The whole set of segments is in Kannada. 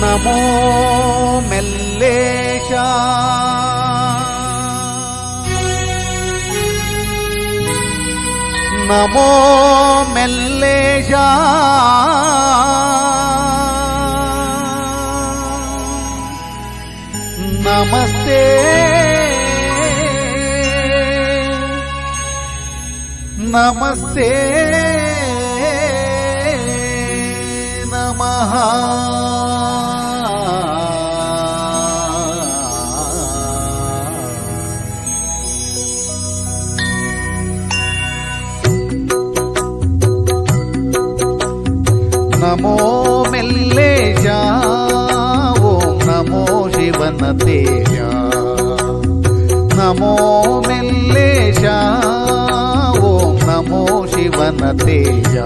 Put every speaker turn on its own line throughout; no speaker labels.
ನಮೋ ಮೆಲ್ಲೇಶ ನಮೋ ಮೆಲ್ಲೇಶ ನಮಸ್ತೆ ನಮಸ್ತೆ ನಮಃ ನಮೋ ಮೆಲ್ಲೇಶ ಓಂ ನಮೋ ಶಿವನ ತೇಜ ನಮೋ ಮೆಲ್ಲೇಶ ಓಂ ನಮೋ ಶಿವನ ತೇಜ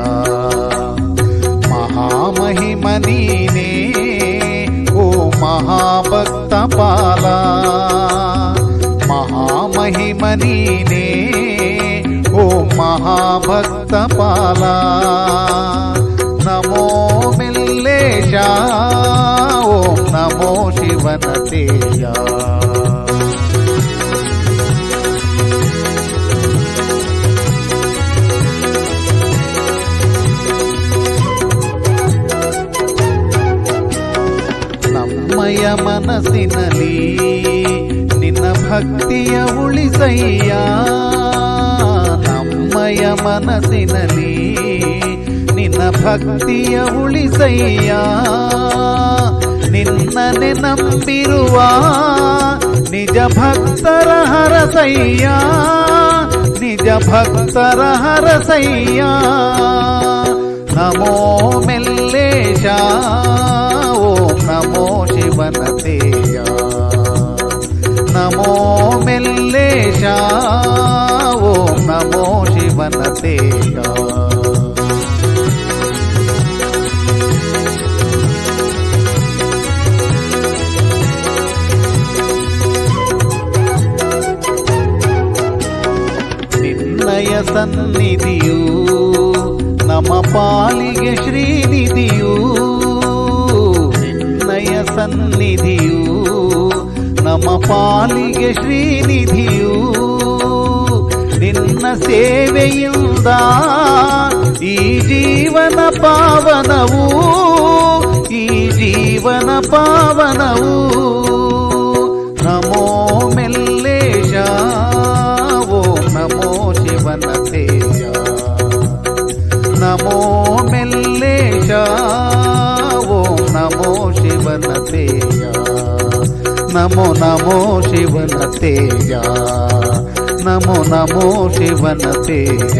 ಮಹಾಮಹಿಮ ನೀನೇ ಓ ಮಹಾಭಕ್ತ ಪಾಲ ಮಹಾಮಹಿಮ ನೀನೇ ಓ ಮಹಾಭಕ್ತ ಪಾಲ ನಮೋ ಮೆಲ್ಲೇಶ ಓಂ ನಮೋ ಶಿವನ ತೇಜ ನಮ್ಮಯ ಮನಸ್ಸಿನಲ್ಲಿ ನಿನ್ನ ಭಕ್ತಿಯ ಉಳಿಸಯ್ಯ ನಮ್ಮಯ ಮನಸ್ಸಿನಲ್ಲಿ ನಿನ್ನ ಭಕ್ತಿಯ ಉಳಿಸಯ್ಯ ನಿನ್ನನೆ ನಂಬಿರುವ ನಿಜ ಭಕ್ತರ ಹರಸಯ್ಯ ನಿಜ ಭಕ್ತರ ಹರಸಯ್ಯ ನಮೋ ಮೆಲ್ಲೇಶ ಓಂ ನಮೋ ಶಿವನ ತೇಜ ನಮೋ ಮೆಲ್ಲೇಶ ಓಂ ನಮೋ ಶಿವನ ತೇಜ ನಿನ್ನಯ ಸನ್ನಿಧಿಯು ನಮ್ಮ ಪಾಲಿಗೆ ಶ್ರೀನಿಧಿಯು ನಿನ್ನಯ ಸನ್ನಿಧಿಯು ನಮ್ಮ ಪಾಲಿಗೆ ಶ್ರೀನಿಧಿಯು ನಿನ್ನ ಸೇವೆಯಿಂದ ಈ ಜೀವನ ಪಾವನವು ಈ ಜೀವನ ಪಾವನವು ನಮೋ ಮೆಲ್ಲೇಶ ಓಂ ನಮೋ ಶಿವನ ತೇಜ ನಮೋ ಮೆಲ್ಲೇಶ ಓಂ ನಮೋ ಶಿವನ ತೇಜ ನಮೋ ನಮೋ ಶಿವನ ತೇಜ ನಮೋ ನಮೋ ಶಿವನ ತೇಜ